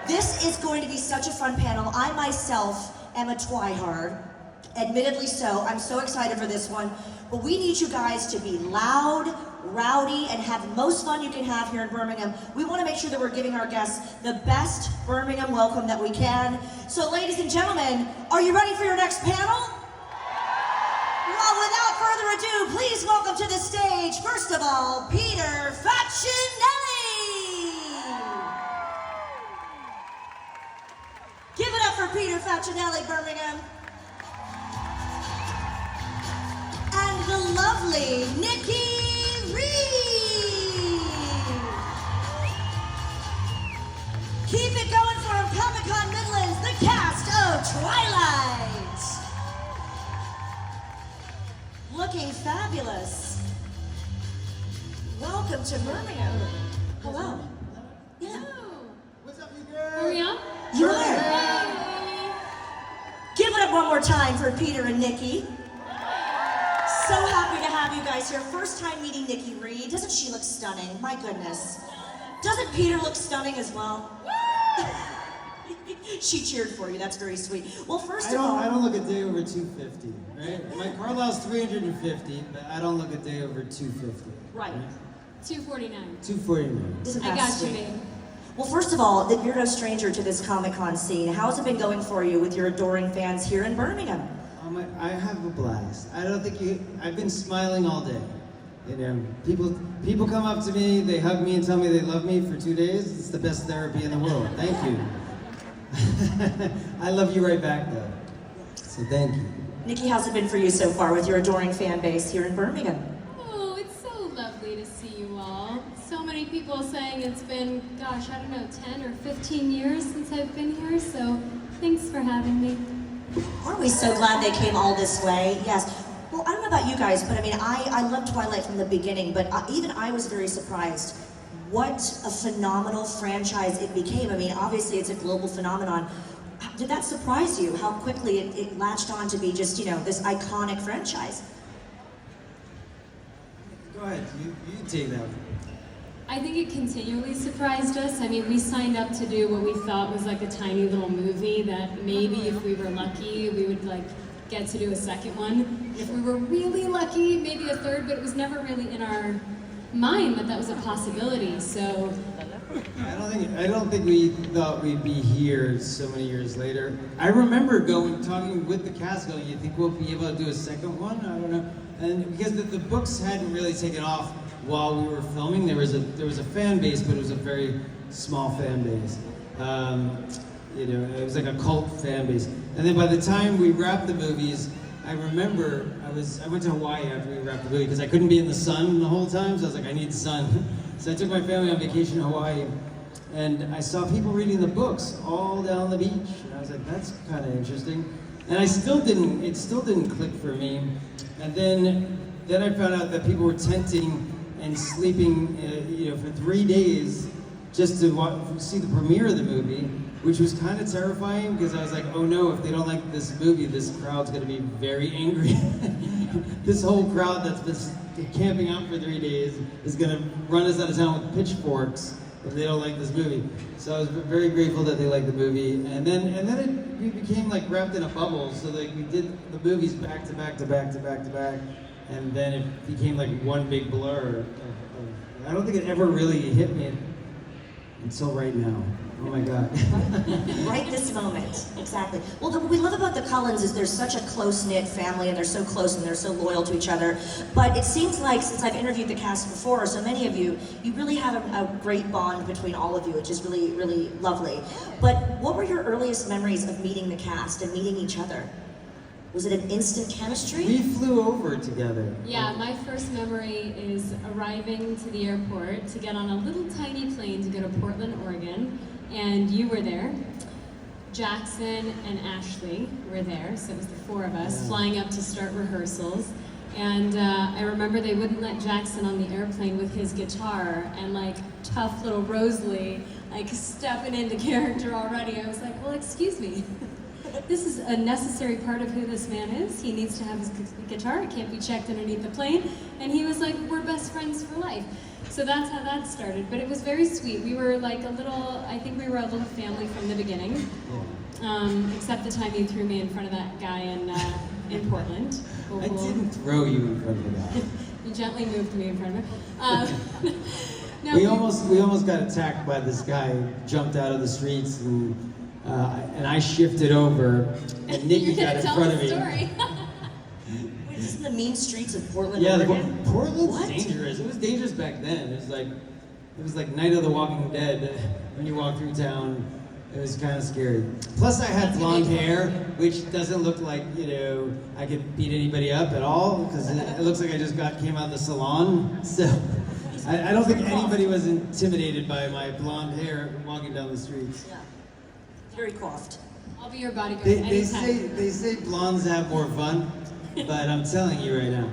This is going to be such a fun panel. I myself am a twihard, admittedly so. I'm so excited for this one. But we need you guys to be loud, rowdy, and have the most fun you can have here in Birmingham. We want to make sure that we're giving our guests the best Birmingham welcome that we can. So ladies and gentlemen, are you ready for your next panel? Well, without further ado, please welcome to the stage, first of all, Peter Facinelli. Give it up for Peter Facinelli, Birmingham. And the lovely Nikki Reed. Keep it going from Comic-Con Midlands, the cast of Twilight. Looking fabulous. Welcome to Birmingham. Hello. Yeah. What's up, you girls? Are we on? You are. Give it up one more time for Peter and Nikki. So happy to have you guys here. First time meeting Nikki Reed. Doesn't she look stunning? My goodness. Doesn't Peter look stunning as well? She cheered for you. That's very sweet. Well, first of all, I don't look a day over 250, right? My Carlisle's 350, but I don't look a day over 250. right. 249. 249. Isn't I that got sweet? you, babe. Well, first of all, you're no stranger to this Comic-Con scene. How's it been going for you with your adoring fans here in Birmingham? I have a blast. I don't think you. I've been smiling all day. You know, people come up to me, they hug me and tell me they love me for 2 days. It's the best therapy in the world. Thank you. I love you right back, though. So thank you. Nikki, how's it been for you so far with your adoring fan base here in Birmingham? Oh, it's so lovely to see you all. So many people saying it's been, gosh, I don't know, 10 or 15 years since I've been here, so thanks for having me. Aren't we so glad they came all this way? Yes. Well, I don't know about you guys, but I mean, I loved Twilight from the beginning, but even I was very surprised what a phenomenal franchise it became. I mean, obviously it's a global phenomenon. Did that surprise you, how quickly it latched on to be just, you know, this iconic franchise? Go ahead. You take that one. I think it continually surprised us. I mean, we signed up to do what we thought was like a tiny little movie that maybe if we were lucky, we would like get to do a second one. If we were really lucky, maybe a third, but it was never really in our mind that that was a possibility. So I don't think we thought we'd be here so many years later. I remember talking with the cast, going, "You think we'll be able to do a second one?" I don't know, and because the books hadn't really taken off while we were filming, there was a fan base, but it was a very small fan base. You know, it was like a cult fan base. And then by the time we wrapped the movies, I remember I went to Hawaii after we wrapped the movie because I couldn't be in the sun the whole time, so I was like, I need sun. So I took my family on vacation in Hawaii, and I saw people reading the books all down the beach, and I was like, that's kind of interesting. And it still didn't click for me. And then I found out that people were tenting and sleeping, you know, for 3 days just to see the premiere of the movie, which was kind of terrifying because I was like, oh no, if they don't like this movie, this crowd's gonna be very angry. This whole crowd that's been camping out for 3 days is gonna run us out of town with pitchforks if they don't like this movie. So I was very grateful that they liked the movie, and then we became like wrapped in a bubble. So like we did the movies back to back to back to back to back, and then it became like one big blur. I don't think it ever really hit me until right now. Oh my God. Right this moment, exactly. Well, what we love about the Cullens is they're such a close-knit family, and they're so close and they're so loyal to each other. But it seems like, since I've interviewed the cast before, so many of you really have a great bond between all of you, which is really, really lovely. But what were your earliest memories of meeting the cast and meeting each other? Was it an instant chemistry? We flew over together. yeah, my first memory is arriving to the airport to get on a little tiny plane to go to Portland, Oregon. And you were there. Jackson and Ashley were there, so it was the four of us flying up to start rehearsals. And I remember they wouldn't let Jackson on the airplane with his guitar, and like tough little Rosalie, like stepping into character already. I was like, well, excuse me. this is a necessary part of who this man is. He needs to have his guitar. It can't be checked underneath the plane. And he was like, we're best friends for life. So that's how that started. But it was very sweet. We were like I think we were a little family from the beginning. Except the time you threw me in front of that guy in Portland. I didn't throw you in front of the guy. You gently moved me in front of him. No, we almost got attacked by this guy who jumped out of the streets, and I shifted over, and Nikki got in front of me. Story. Wait, is this the mean streets of Portland, Yeah, Oregon? Portland's What? dangerous. It was dangerous back then. It was like Night of the Walking Dead. When you walk through town, it was kind of scary. Plus, I had blonde hair, which doesn't look like I could beat anybody up at all, because it looks like I just came out of the salon. So I don't think anybody was intimidated by my blonde hair walking down the streets. Yeah. Very coiffed. I'll be your bodyguard They anytime. say blondes have more fun, but I'm telling you right now,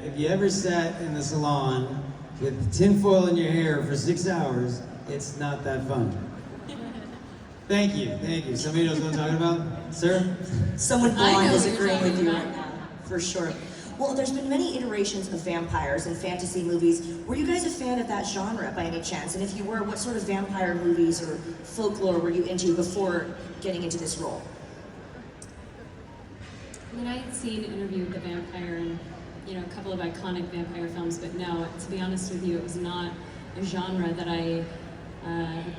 if you ever sat in the salon with tinfoil in your hair for 6 hours, it's not that fun. Thank you. Somebody knows what I'm talking about? Sir? Someone I blind know is what you're agreeing with talking you about. right now, for sure. Well, there's been many iterations of vampires in fantasy movies. Were you guys a fan of that genre by any chance? And if you were, what sort of vampire movies or folklore were you into before getting into this role? I mean, I had seen Interview with the Vampire and a couple of iconic vampire films, but no, to be honest with you, it was not a genre that I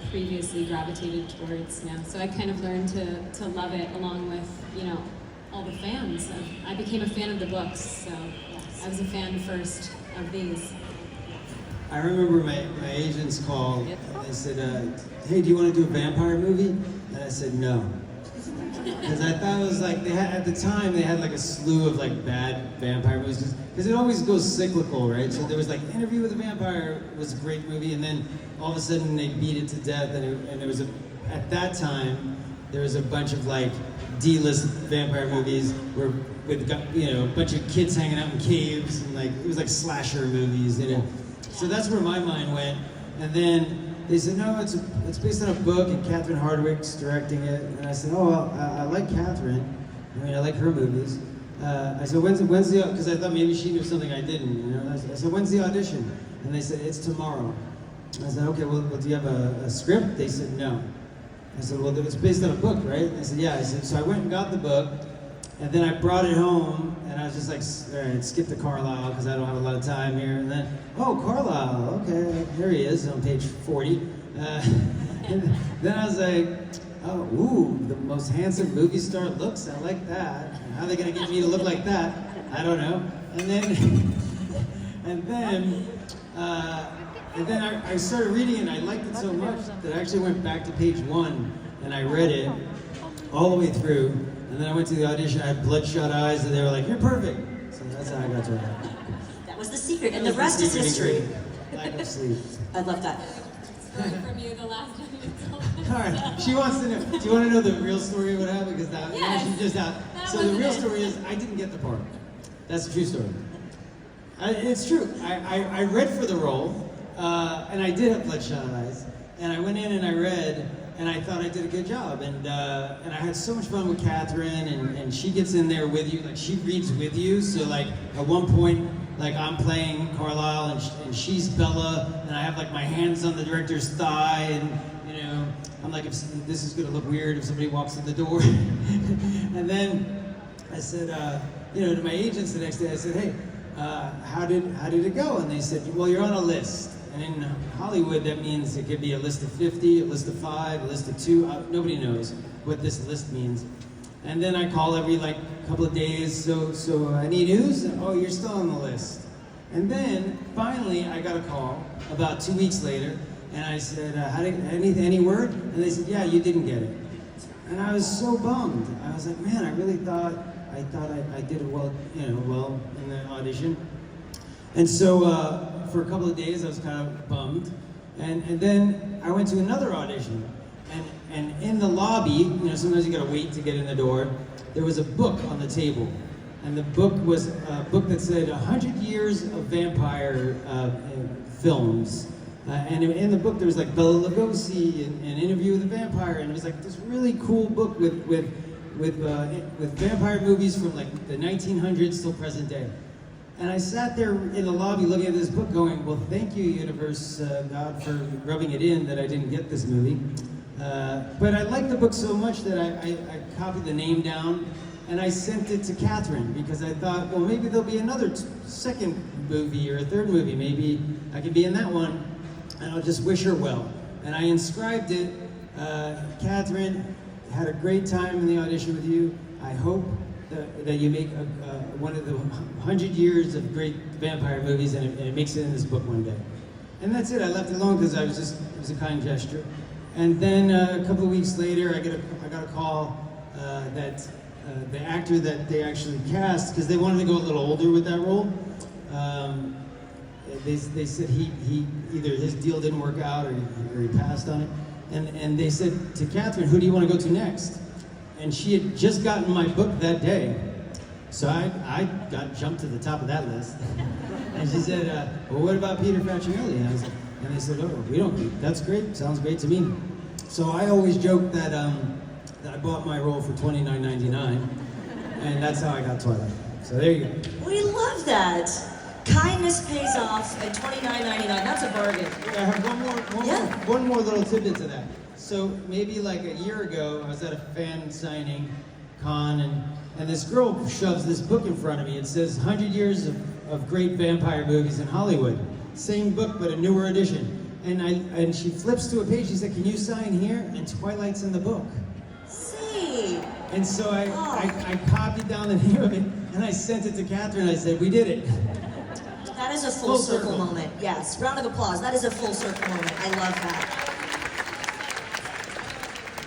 previously gravitated towards now. So I kind of learned to love it along with, all the fans. I became a fan of the books, so I was a fan first of these. I remember my agents called and they said, hey, do you want to do a vampire movie? And I said, no. Because I thought it was like, at the time, they had like a slew of like bad vampire movies. Because it always goes cyclical, right? So there was like Interview with a Vampire was a great movie, and then all of a sudden they beat it to death, and there was at that time, there was a bunch of like D-list vampire movies with a bunch of kids hanging out in caves, and like, it was like slasher movies, So that's where my mind went. And then they said, no, it's based on a book, and Catherine Hardwicke's directing it. And I said, oh, well, I like Catherine. I mean, I like her movies. I said, when's the, because I thought maybe she knew something I didn't, I said, when's the audition? And they said, it's tomorrow. I said, okay, well, do you have a script? They said, no. I said, well, it's based on a book, right? They said, yeah. I said, so I went and got the book, and then I brought it home, and I was just like, all right, skip the Carlisle, because I don't have a lot of time here. And then, oh, Carlisle, okay, here he is on page 40. And then I was like, oh, ooh, the most handsome movie star looks, I like that. How are they gonna get me to look like that? I don't know. And then I started reading it, and I liked it so much that I actually went back to page 1, and I read it all the way through. And then I went to the audition, I had bloodshot eyes, and they were like, you're perfect. So that's how I got to it. That was the secret, and the rest is history. Lack of sleep. I love that. Story from you the last time you told us. All right, she wants to know, do you want to know the real story of what happened? Because that, Yes. she just out. That So the was real it. story is, I didn't get the part. That's a true story. It's true. I read for the role, and I did have bloodshot eyes. And I went in and I read, and I thought I did a good job. And I had so much fun with Catherine, and she gets in there with you, like she reads with you. So like at one point, like I'm playing Carlisle, and she's Bella, and I have like my hands on the director's thigh, and I'm like, if this is gonna look weird if somebody walks in the door. And then I said, to my agents the next day, I said, hey, how did it go? And they said, well, you're on a list. And in Hollywood, that means it could be a list of 50, a list of 5, a list of 2. Nobody knows what this list means. And then I call every couple of days, so any news? Oh, you're still on the list. And then finally, I got a call about 2 weeks later, and I said, any word? And they said, yeah, you didn't get it. And I was so bummed. I was like, man, I really thought I did it well, well in the audition. And so for a couple of days, I was kind of bummed. And then I went to another audition. And in the lobby, sometimes you gotta wait to get in the door, there was a book on the table. And the book was a book that said 100 years of vampire films. And in the book, there was like Bela Lugosi and Interview with a Vampire, and it was like this really cool book with vampire movies from like the 1900s till present day. And I sat there in the lobby looking at this book going, well, thank you, universe, God, for rubbing it in that I didn't get this movie. But I liked the book so much that I copied the name down and I sent it to Catherine because I thought, well, maybe there'll be another second movie or a third movie. Maybe I could be in that one and I'll just wish her well. And I inscribed it. Catherine, had a great time in the audition with you. I hope that you make one of the 100 years of great vampire movies and it makes it in this book one day. And that's it. I left it alone because it was a kind gesture. And then a couple of weeks later, I got a call that the actor that they actually cast, because they wanted to go a little older with that role, they said he either his deal didn't work out or he passed on it. And they said to Catherine, who do you want to go to next? And she had just gotten my book that day. So I got jumped to the top of that list. And she said, well, what about Peter Facinelli? And they said, oh, that's great, sounds great to me. So I always joke that I bought my role for $29.99, and that's how I got Twilight. So there you go. We love that. Kindness pays off at $29.99. That's a bargain. I have one more little tidbit to that. So maybe like a year ago, I was at a fan signing con, and this girl shoves this book in front of me. It says 100 Years of Great Vampire Movies in Hollywood. Same book, but a newer edition. And she flips to a page, she said, can you sign here? And Twilight's in the book. See. And so I copied down the name of it, and I sent it to Catherine, I said, we did it. That is a full circle moment. Yes, round of applause. That is a full circle moment. I love that.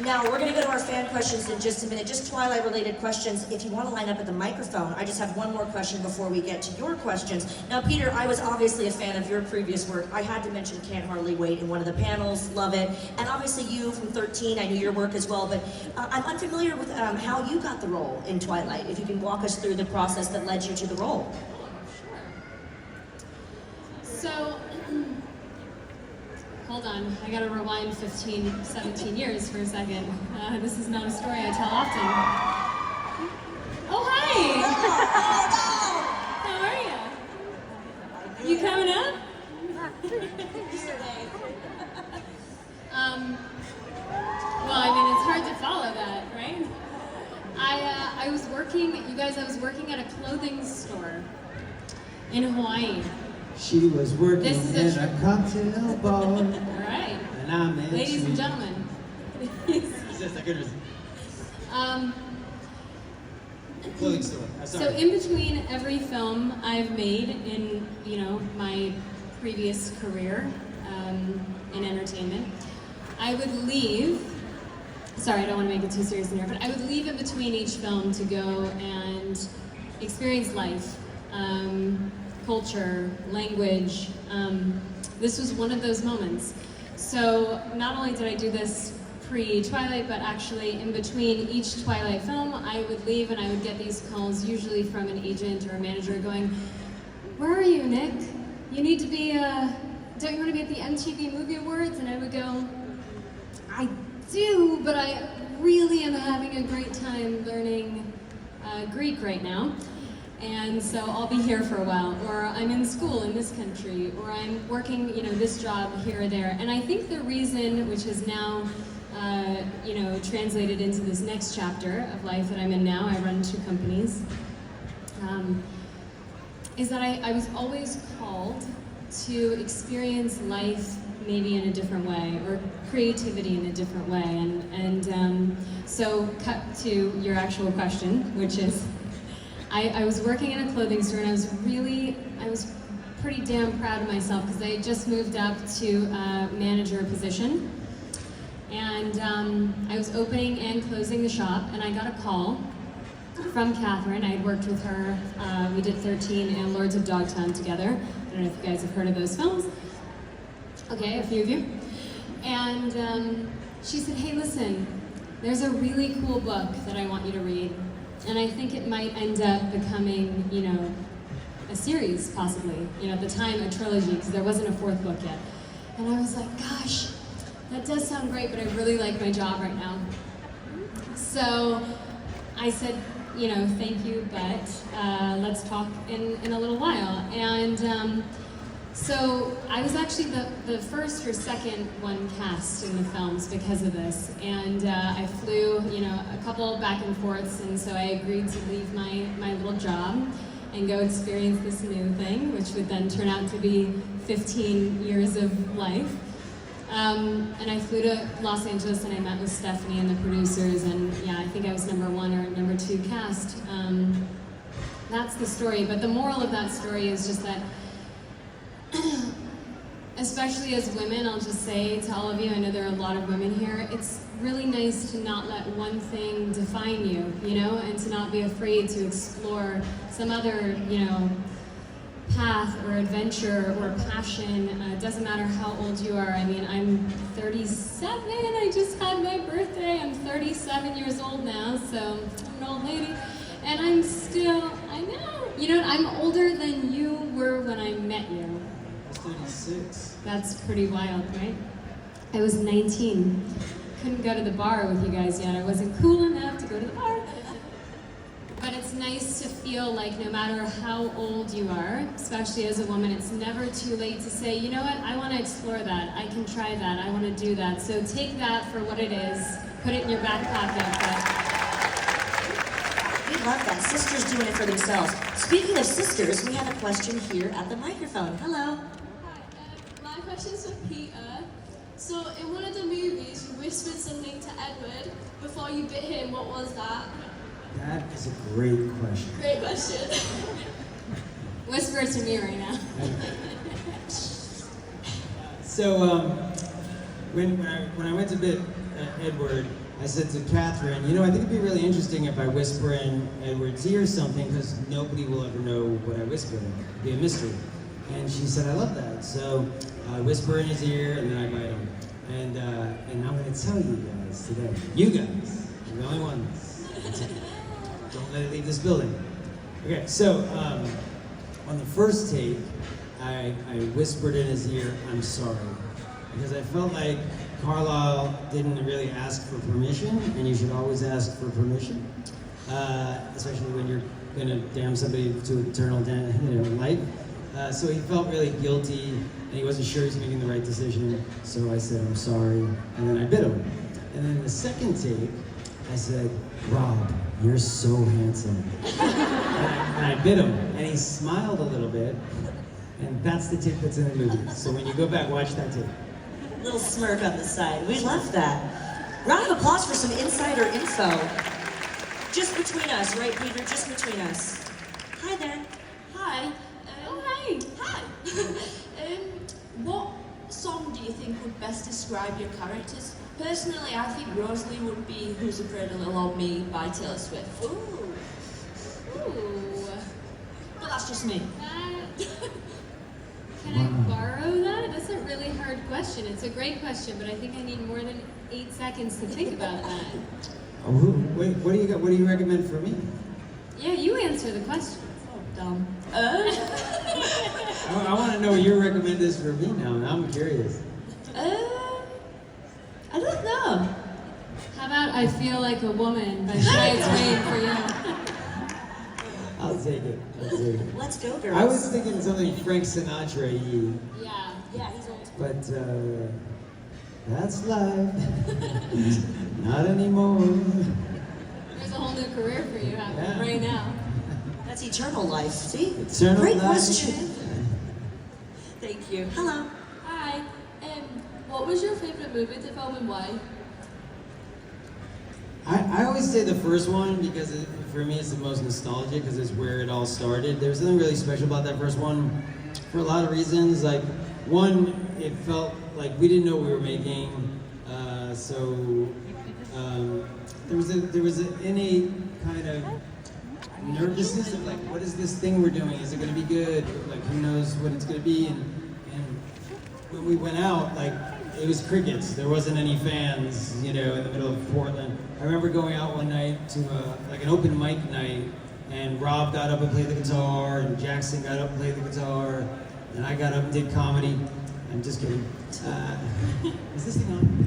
Now, we're going to go to our fan questions in just a minute. Just Twilight-related questions. If you want to line up at the microphone, I just have one more question before we get to your questions. Now, Peter, I was obviously a fan of your previous work. I had to mention Can't Hardly Wait in one of the panels. Love it. And obviously you from 13, I knew your work as well. But I'm unfamiliar with how you got the role in Twilight. If you can walk us through the process that led you to the role. So, hold on, I gotta rewind 15, 17 years for a second. This is not a story I tell often. Oh, hi! How are you? You coming up? Well, I mean, it's hard to follow that, right? I was working, you guys, I was working at a clothing store in Hawaii. She was working in a cocktail bar. All right. And I met Ladies and gentlemen. Clothing store. So in between every film I've made in, my previous career in entertainment, I would leave. Sorry, I don't want to make it too serious in here, but I would leave in between each film to go and experience life. Culture, language. This was one of those moments. So not only did I do this pre-Twilight, but actually in between each Twilight film, I would leave and I would get these calls, usually from an agent or a manager going, where are you, Nick? You need to be, don't you want to be at the MTV Movie Awards? And I would go, I do, but I really am having a great time learning Greek right now. And so I'll be here for a while, or I'm in school in this country, or I'm working, this job here or there. And I think the reason, which is now, translated into this next chapter of life that I'm in now, I run 2 companies, is that I was always called to experience life maybe in a different way, or creativity in a different way. And so cut to your actual question, which is, I was working in a clothing store, and I was pretty damn proud of myself because I had just moved up to a manager position. And I was opening and closing the shop, and I got a call from Catherine. I had worked with her. We did 13 and Lords of Dogtown together. I don't know if you guys have heard of those films. Okay, a few of you. And she said, hey, listen, there's a really cool book that I want you to read. And I think it might end up becoming, a series, possibly. At the time, a trilogy, because there wasn't a 4th book yet. And I was like, gosh, that does sound great, but I really like my job right now. So I said, you know, thank you, but let's talk in a little while. And so I was actually the first or second one cast in the films because of this. And I flew, you know, a couple back and forths, and so I agreed to leave my little job and go experience this new thing, which would then turn out to be 15 years of life. And I flew to Los Angeles and I met with Stephanie and the producers, and yeah, I think I was number 1 or number 2 cast. That's the story, but the moral of that story is just that, especially as women, I'll just say to all of you, I know there are a lot of women here, it's really nice to not let one thing define you, you know, and to not be afraid to explore some other, you know, path or adventure or passion. It doesn't matter how old you are. I mean, I'm 37, I just had my birthday. I'm 37 years old now, so I'm an old lady. And I'm still, I know, you know, I'm older than you were when I met you. I was 36. That's pretty wild, right? I was 19. Couldn't go to the bar with you guys yet. I wasn't cool enough to go to the bar. But it's nice to feel like no matter how old you are, especially as a woman, it's never too late to say, you know what, I want to explore that, I can try that, I want to do that. So take that for what it is, put it in your back pocket. We love that. Sisters doing it for themselves. Speaking of sisters, we have a question here at the microphone. Hello. Hi, my question's for Peter. So, in one of the movies, you whispered something to Edward before you bit him. What was that? That is a great question. Great question. Whisper to me right now. So when I went to bid Edward, I said to Catherine, you know, I think it'd be really interesting if I whisper in Edward's ear something, because nobody will ever know what I whispered. It'd be a mystery. And she said, I love that. So I whisper in his ear, and then I bite him. And I'm going to tell you guys today. You guys, you're the only ones. Don't let it leave this building. Okay, so on the first take, I whispered in his ear, I'm sorry. Because I felt like Carlisle didn't really ask for permission, and you should always ask for permission. Especially when you're gonna damn somebody to eternal life. So he felt really guilty, and he wasn't sure he was making the right decision. So I said, I'm sorry, and then I bit him. And then the second take, I said, Rob, you're so handsome. and I bit him, and he smiled a little bit, and that's the take that's in the movie. So when you go back, watch that take. Little smirk on the side. We love that. Round of applause for some insider info. Just between us, right, Peter? Just between us. Hi there. Hi. Oh, hi. Hi. What song do you think would best describe your characters? Personally, I think Rosalie would be Who's Afraid of Little Old Me by Taylor Swift. Ooh. Ooh. But that's just me. Can I borrow that? That's a really hard question. It's a great question, but I think I need more than 8 seconds to think about that. Oh, wait, what do you got? What do you recommend for me? Yeah, you answer the question. Oh, dumb. I want to know what your recommend is for me now. Now I'm curious. I don't know. How about I Feel Like a Woman by Shia Twain for you? I'll take it. Let's go, girls. I was thinking something Frank Sinatra-y, Yeah. Yeah, he's old. but that's life. Not anymore. There's a whole new career for you happening right now. That's eternal life. See? Eternal Great life. question. Thank you. Hello. Hi. What was your favourite movie to film and why? I always say the first one because for me it's the most nostalgic because it's where it all started. There was something really special about that first one for a lot of reasons. Like one, it felt like we didn't know what we were making, so there was an innate kind of nervousness of like, what is this thing we're doing? Is it going to be good? Like, who knows what it's going to be? And when we went out, like, it was crickets. There wasn't any fans, in the middle of Portland. I remember going out one night to like an open mic night, and Rob got up and played the guitar, and Jackson got up and played the guitar, and I got up and did comedy. I'm just kidding. Is this thing on?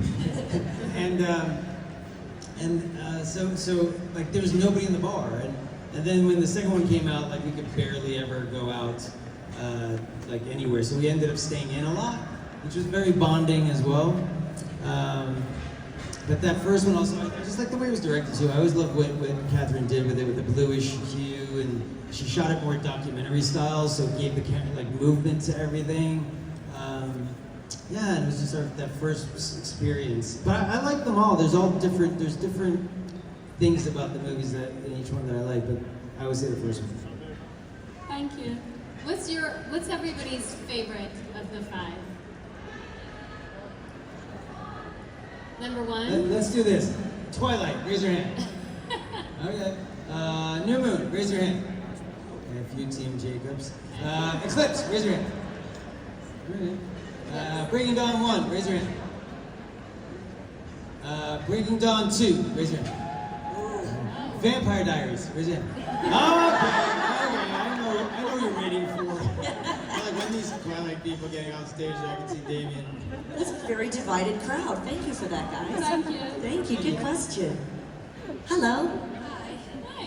So like there was nobody in the bar, and then when the second one came out, like we could barely ever go out like anywhere. So we ended up staying in a lot, which was very bonding as well. But that first one also, I just like the way it was directed too. I always loved what Catherine did with it, with the bluish hue, and she shot it more documentary style, so it gave the camera like movement to everything. Yeah, and it was just that first experience. But I like them all. There's different things about the movies that in each one that I like, but I always say the first one. Thank you. What's everybody's favorite of the 5? Number 1? Let's do this. Twilight, raise your hand. Okay. New Moon, raise your hand. Okay, a few Team Jacobs. Eclipse, raise your hand. Breaking Dawn 1, raise your hand. Breaking Dawn 2, raise your hand. Vampire Diaries, raise your hand. Okay, I know you're waiting for. Like when these Twilight people getting on stage, I can see Damien. That's a very divided crowd. Thank you for that, guys. Thank you. Thank you. Good question. Hello. Hi. Hi.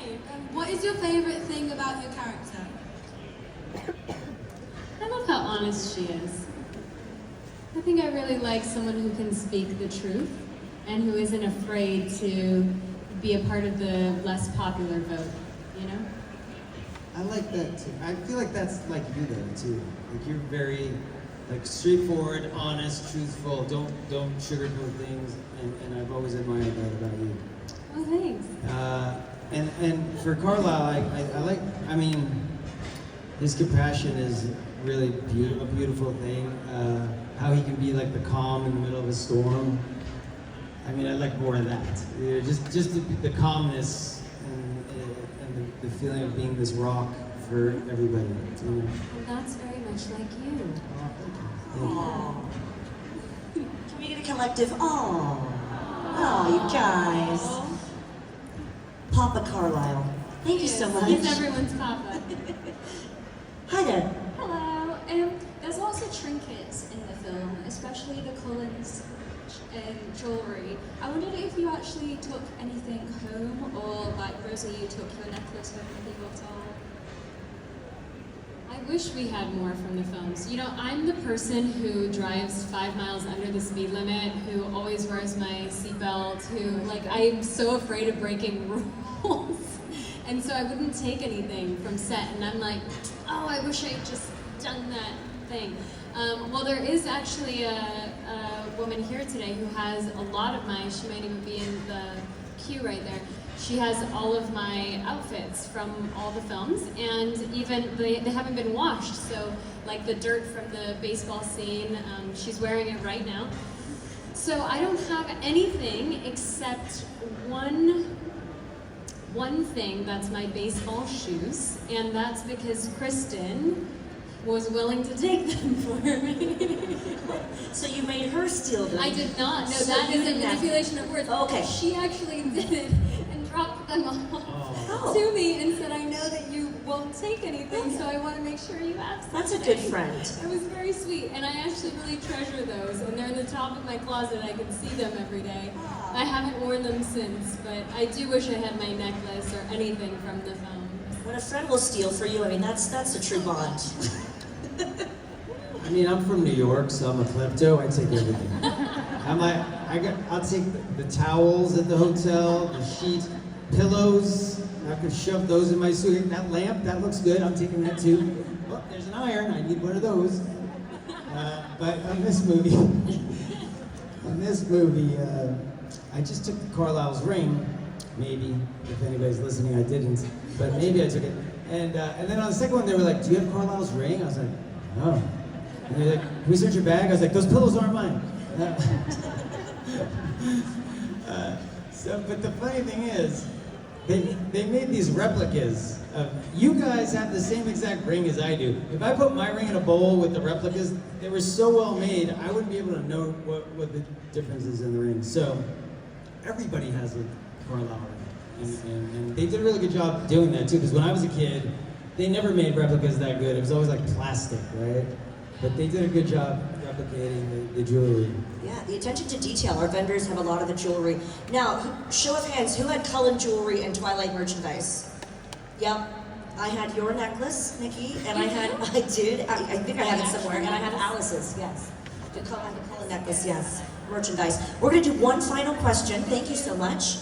What is your favorite thing about your character? I love how honest she is. I think I really like someone who can speak the truth and who isn't afraid to be a part of the less popular vote, you know? I like that too. I feel like that's like you though too. Like you're very like straightforward, honest, truthful. Don't sugarcoat things, and I've always admired that about you. Oh, thanks. And for Carlisle, I like. I mean, his compassion is really a beautiful thing. How he can be like the calm in the middle of a storm. I mean, I like more of that. You know, just the calmness and the feeling of being this rock for everybody. You know? Well, that's very much like you. Aww. Can we get a collective? Oh, you guys. Papa Carlisle. Thank you so much. He's everyone's papa. Hi there. Hello. There's lots of trinkets in the film, especially the Collins jewellery. I wondered if you actually took anything home, or like Rosie, you took your necklace home with you at all. I wish we had more from the films. You know, I'm the person who drives 5 miles under the speed limit, who always wears my seatbelt, who, like, I'm so afraid of breaking rules. And so I wouldn't take anything from set, and I'm like, oh, I wish I had just done that thing. Well, there is actually a woman here today who has a lot of she might even be in the queue right there. She has all of my outfits from all the films, and even they haven't been washed. So, like the dirt from the baseball scene, she's wearing it right now. So I don't have anything except one thing. That's my baseball shoes, and that's because Kristen was willing to take them for me. So you made her steal them? I did not. No, So that you is a didn't have- manipulation of words. Okay. She actually did it and dropped them off Oh. to me and said, I know that you won't take anything, so I want to make sure you have something. That's a good friend. It was very sweet, and I actually really treasure those, and they're in the top of my closet. I can see them every day. I haven't worn them since, but I do wish I had my necklace or anything from the film. When a friend will steal for you, I mean, that's a true bond. I mean, I'm from New York, so I'm a klepto. I take everything. I'll take the towels at the hotel, the sheet, pillows. I could shove those in my suit. That lamp, that looks good. I'm taking that too. Oh, there's an iron. I need one of those. But on this movie, I just took Carlisle's ring. Maybe, if anybody's listening, I didn't. But maybe I took it. And then on the second one, they were like, "Do you have Carlisle's ring?" I was like, "No." And they're like, "Can we search your bag?" I was like, "Those pillows aren't mine." But the funny thing is, they made these replicas of, you guys have the same exact ring as I do. If I put my ring in a bowl with the replicas, they were so well made, I wouldn't be able to know what the difference is in the ring. So everybody has a Carlisle ring. And they did a really good job doing that too, because when I was a kid, they never made replicas that good. It was always like plastic, right? But they did a good job replicating replicating the jewelry. Yeah, the attention to detail. Our vendors have a lot of the jewelry. Now, show of hands, who had Cullen jewelry and Twilight merchandise? Yep. I had your necklace, Nikki, and I think I have it somewhere, and I have Alice's, yes. The Cullen necklace, yes. Merchandise. We're going to do one final question. Thank you so much.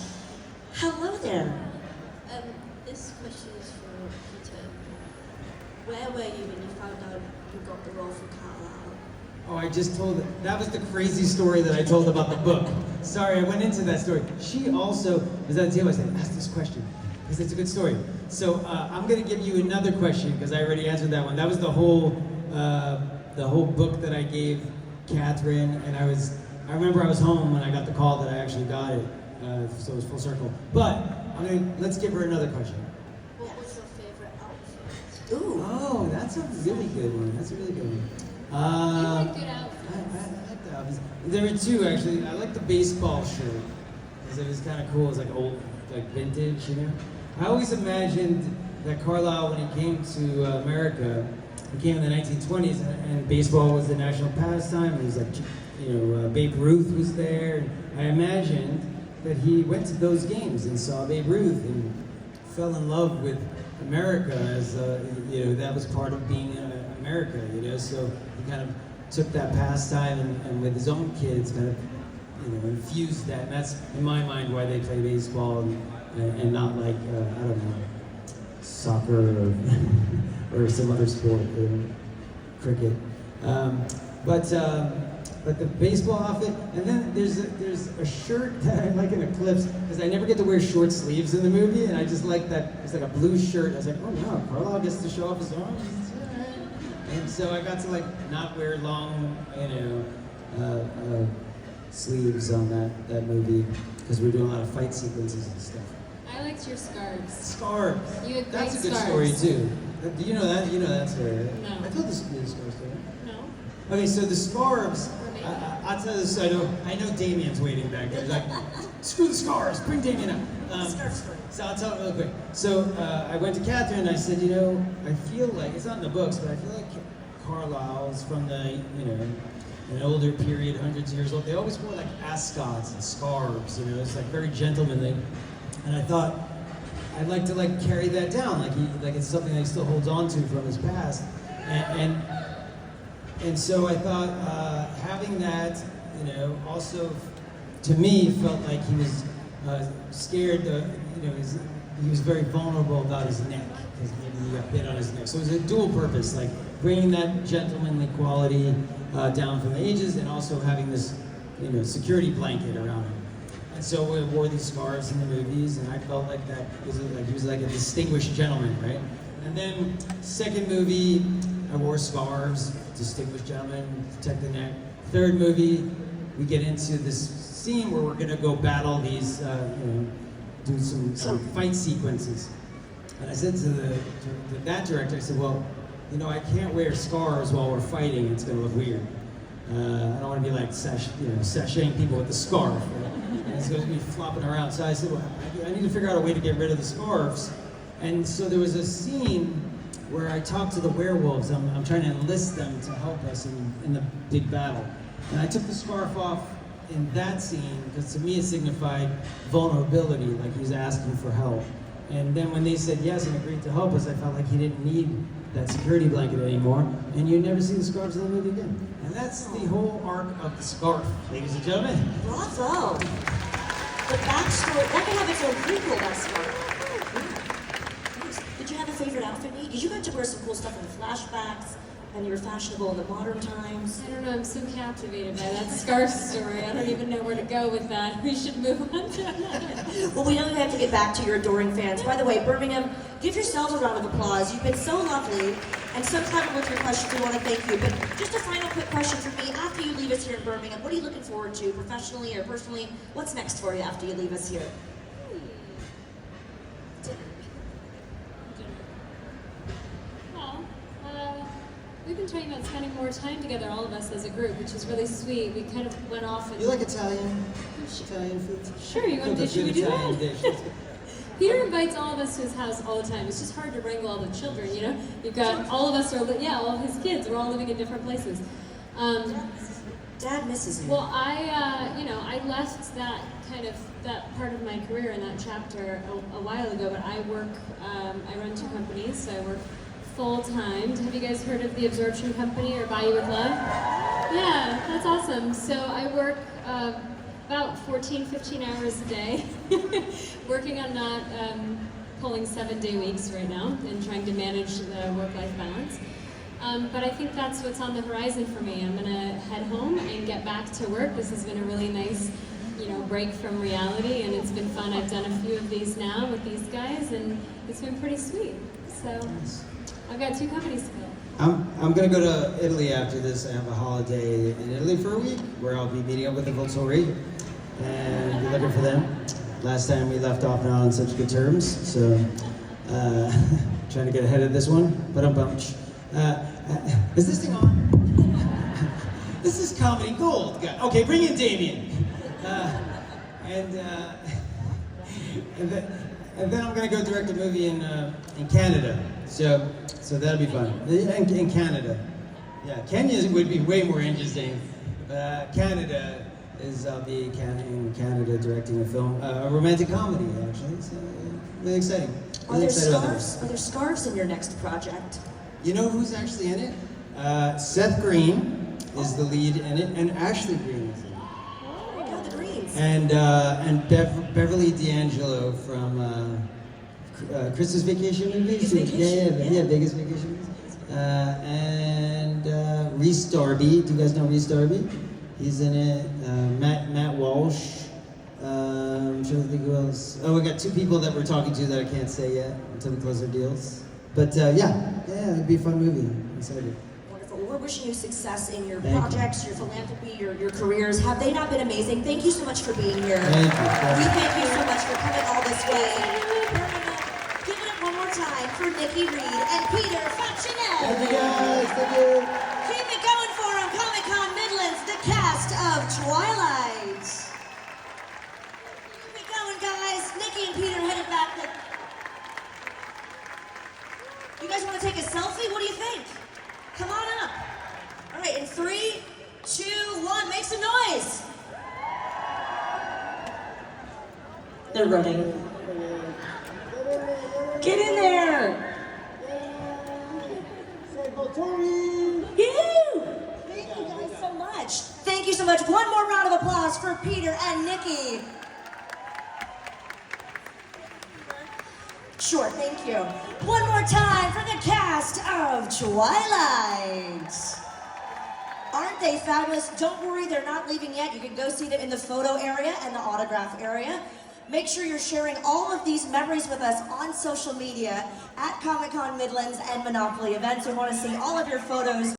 Hello there. This question is for Peter. Where were you when you found out you got the role for Carlisle? Oh, I just told that was the crazy story that I told about the book. Sorry, I went into that story. She also was at the table. I said, ask this question because it's a good story. So I'm going to give you another question because I already answered that one. That was the whole book that I gave Catherine, and I remember I was home when I got the call that I actually got it. So it was full circle. But let's give her another question. What was your favorite outfit? Ooh. Oh, that's a really good one. That's a really good one. You like good I outfits. like the outfits. There were two actually. I like the baseball shirt because it was kind of cool. It's like old, like vintage, you know. I always imagined that Carlisle, when he came to America, he came in the 1920s, and baseball was the national pastime. It was like, Babe Ruth was there. And I imagined that he went to those games and saw Babe Ruth and fell in love with America as that was part of being America, so he kind of took that pastime and with his own kids kind of infused that, and that's in my mind why they play baseball and not like I don't know, soccer or some other sport, cricket, but the baseball outfit, and then there's a shirt that I like in Eclipse, because I never get to wear short sleeves in the movie, and I just like that, it's like a blue shirt. I was like, oh no, Carlisle gets to show off his arms, and so I got to like not wear long, sleeves on that movie, because we were doing a lot of fight sequences and stuff. I liked your scarves. Scarves. You had great That's a good scarves. story too. Do you know that? You know that story, right? No. I told this story, right? No? Okay, so the scarves, I'll tell you this, I know Damien's waiting back there. He's like, screw the scarves, bring Damien up. So I'll tell it real quick. So I went to Catherine and I said, I feel like, it's not in the books, but I feel like Carlisle's from the, an older period, hundreds of years old. They always wore like ascots and scarves, it's like very gentlemanly. And I thought, I'd like to like carry that down, like it's something that he still holds on to from his past. And so I thought having that, also to me felt like he was scared. He was very vulnerable about his neck because maybe he got bit on his neck. So it was a dual purpose, like bringing that gentlemanly quality down from the ages, and also having this, security blanket around him. And so we wore these scarves in the movies, and I felt like that was like he was like a distinguished gentleman, right? And then second movie, I wore scarves, distinguished gentleman, protect the neck. Third movie, we get into this scene where we're gonna go battle these, do some fight sequences. And I said to that director, I said, well, I can't wear scarves while we're fighting, it's gonna look weird. I don't want to be like sashaying people with the scarf, right? And it's going to be flopping around. So I said, well, I need to figure out a way to get rid of the scarves. And so there was a scene where I talked to the werewolves. I'm trying to enlist them to help us in the big battle. And I took the scarf off in that scene because to me it signified vulnerability, like he was asking for help. And then when they said yes and agreed to help us, I felt like he didn't need that security blanket anymore, and you never see the scarves in the movie again. And that's the whole arc of the scarf, ladies and gentlemen. Bravo. The backstory, that can have its own prequel, that scarf. Did you have a favorite outfit, Nate? Did you got to wear some cool stuff in flashbacks, and you were fashionable in the modern times? I don't know, I'm so captivated by that scarf story. I don't even know where to go with that. We should move on to that. Well, we know we have to get back to your adoring fans. By the way, Birmingham, give yourselves a round of applause. You've been so lovely and so clever with your questions. We want to thank you. But just a final quick question for me. After you leave us here in Birmingham, what are you looking forward to professionally or personally? What's next for you after you leave us here? Well, we've been talking about spending more time together, all of us as a group, which is really sweet. We kind of went off and... You like Italian food? Sure, you want to should we do that? Peter invites all of us to his house all the time. It's just hard to wrangle all the children, You've got all of us all of his kids. We're all living in different places. Dad misses you. Well, I left that part of my career in that chapter a while ago, but I work, I run 2 companies, so I work full-time. Have you guys heard of the Absorption Company or Buy You With Love? Yeah, that's awesome. So I work about 14, 15 hours a day, working on not pulling 7-day weeks right now and trying to manage the work-life balance. But I think that's what's on the horizon for me. I'm gonna head home and get back to work. This has been a really nice, break from reality, and it's been fun. I've done a few of these now with these guys, and it's been pretty sweet. So I've got 2 companies to build. I'm gonna go to Italy after this. I have a holiday in Italy for a week where I'll be meeting up with the Voltori and be looking for them. Last time we left off not on such good terms, so trying to get ahead of this one. But I'm bummed. Is this thing on? This is comedy gold. Okay, bring in Damien. And then I'm gonna go direct a movie in Canada. So that'll be fun. In Canada, yeah. Kenya would be way more interesting. Canada is I'll be in Canada directing a film, a romantic comedy actually. So really exciting. Are there scarves? Are there scarves in your next project? You know who's actually in it? Seth Green is the lead in it, and Ashley Green is in it. There you go, the Greens. And Beverly D'Angelo from Christmas Vacation movies. Vegas Vacation, Yeah, Vegas Vacation movies. And Reese Darby. Do you guys know Reese Darby? He's in it. Matt Walsh. I'm trying to think who else. Oh, we got 2 people that we're talking to that I can't say yet until we close our deals. But yeah, it'd be a fun movie. I'm excited. Wonderful. Well, we're wishing you success in your projects, your philanthropy, your careers. Have they not been amazing? Thank you so much for being here. Thank you. We thank you so much for coming all this way. Give it up one more time for Nikki Reed and Peter Facinelli. Thank you guys. Thank you. Keep it going for them. Comic-Con Midlands, the cast of Twilight. Keep it going, guys. Nikki and Peter headed back. You guys want to take a selfie? What do you think? Come on up. All right, in 3, 2, 1, make some noise. They're running. Get in there. Yoo! Thank you guys so much. Thank you so much. One more round of applause for Peter and Nikki. Sure, thank you. One more time for the cast of Twilight. Aren't they fabulous? Don't worry, they're not leaving yet. You can go see them in the photo area and the autograph area. Make sure you're sharing all of these memories with us on social media at Comic-Con Midlands and Monopoly events. We want to see all of your photos.